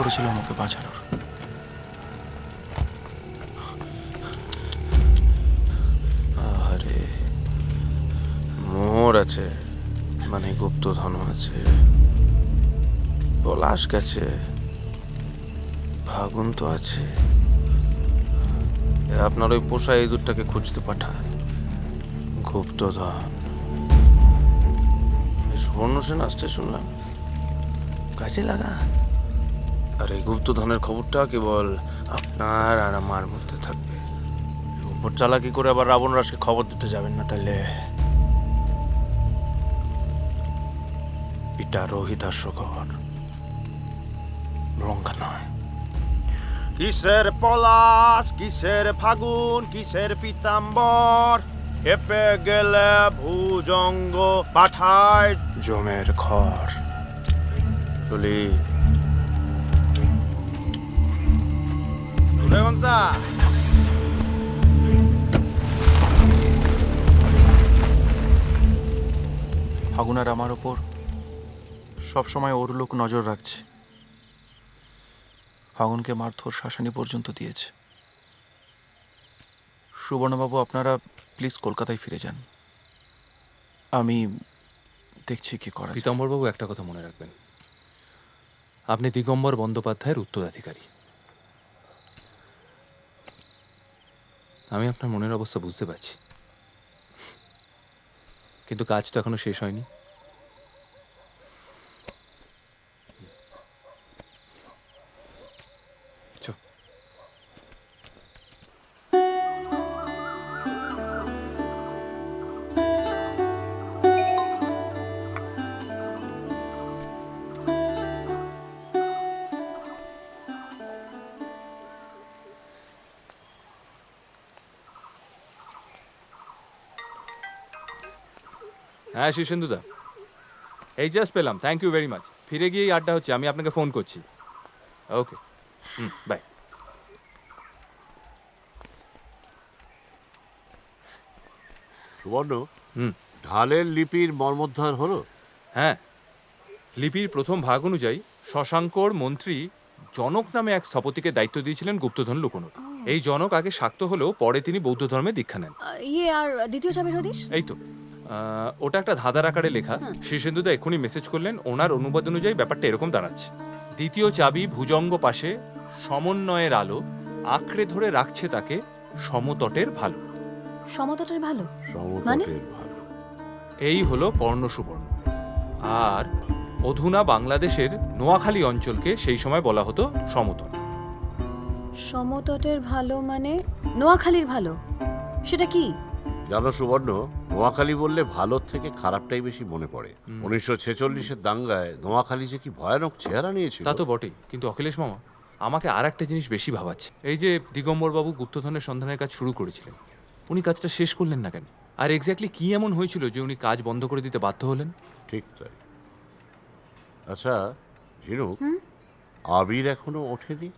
করেছিল আমাকে বাঁচানোর। আরে মোহর আছে, মানে গুপ্তধন আছে, পলাশ গেছে, ভাগুন তো আছে। আপনার ওই পোষা ইঁদুরটাকে খুঁজতে পাঠান। গুপ্তধন, সুবর্ণ সেন আসছে শুনলাম, কাজে লাগান। আর এই গুপ্তধনের খবরটা কেবল আপনার আর আমার মধ্যে থাকবে। উপর চালাকি করে আবার রাবণ রাসকে খবর দিতে যাবেন না, তাহলে এটা রোহিতাস্যকর, লঙ্কা নয়। কিসের পলাশ, কিসের ফাগুন, কিসের পীতাম্বর, হেপে গেলে ভুজঙ্গ পাঠায় জমের খড়। চলি রেবংসা। ফাগুন আর আমার ওপর সবসময় ওর লোক নজর রাখছে। ফাগুনকে মারধর শাসানি পর্যন্ত দিয়েছে। সুবর্ণবাবু, আপনারা প্লিজ কলকাতায় ফিরে যান, আমি দেখছি কি করা যায়। পীতাম্বরবাবু, একটা কথা মনে রাখবেন, আপনি দিগম্বর বন্দ্যোপাধ্যায়ের উত্তরাধিকারী। আমি আপনার মনের অবস্থা বুঝতে পারছি, কিন্তু কাজ তো এখনো শেষ হয়নি। চ। হ্যাঁ শীর্ষেন্দুদা, এই জাস্ট পেলাম, থ্যাংক ইউ ভেরি মাচ। ফিরে গিয়েই আড্ডা হচ্ছে, আমি আপনাকে ফোন করছি। ওকে, বাই। সুবর্ণ, ঢালের লিপির মর্মোদ্ধার হলো? হ্যাঁ, লিপির প্রথম ভাগ অনুযায়ী শশাঙ্কর মন্ত্রী জনক নামে এক স্থপতিকে দায়িত্ব দিয়েছিলেন গুপ্তধন লুকোনোর। এই জনক আগে শাক্ত হলেও পরে তিনি বৌদ্ধ ধর্মে দীক্ষা নেন। ইয়ে আর দ্বিতীয় চাবির হদিশ? এই তো, ওটা একটা ধাঁধার আকারে লেখা। শীর্ষেন্দুদা এক্ষুনি মেসেজ করলেন, ওনার অনুবাদ অনুযায়ী ব্যাপারটা এরকম দাঁড়াচ্ছে: দ্বিতীয় চাবি ভুজঙ্গ পাশে সমন্বয়ের আলো আঁকড়ে ধরে রাখছে তাকে সমতটের ভালো। সমতটের ভালো? সমতটের ভালো। এই হলো কর্ণ সুবর্ণ। আর অধুনা বাংলাদেশের নোয়াখালী অঞ্চলকে সেই সময় বলা হতো সমতট। সমতটের ভালো মানে নোয়াখালীর ভালো? সেটা কি? জানো সুবর্ণ, নোয়াখালী বললে ভালোর থেকে খারাপটাই বেশি মনে পড়ে। 1946-এর দাঙ্গায় নোয়াখালী যে কি ভয়ানক চেহারা নিয়েছিল। তা তো বটেই, কিন্তু অখিলেশ মামা, আমাকে আর একটা জিনিস বেশি ভাবাচ্ছে। এই যে দিগম্বরবাবু গুপ্তধনের সন্ধানের কাজ শুরু করেছিলেন, উনি কাজটা শেষ করলেন না কেন? আর এক্স্যাক্টলি কি এমন হয়েছিল যে উনি কাজ বন্ধ করে দিতে বাধ্য হলেন? ঠিক তাই। আচ্ছা ঝিনুক, আবির এখনো ওঠেনি?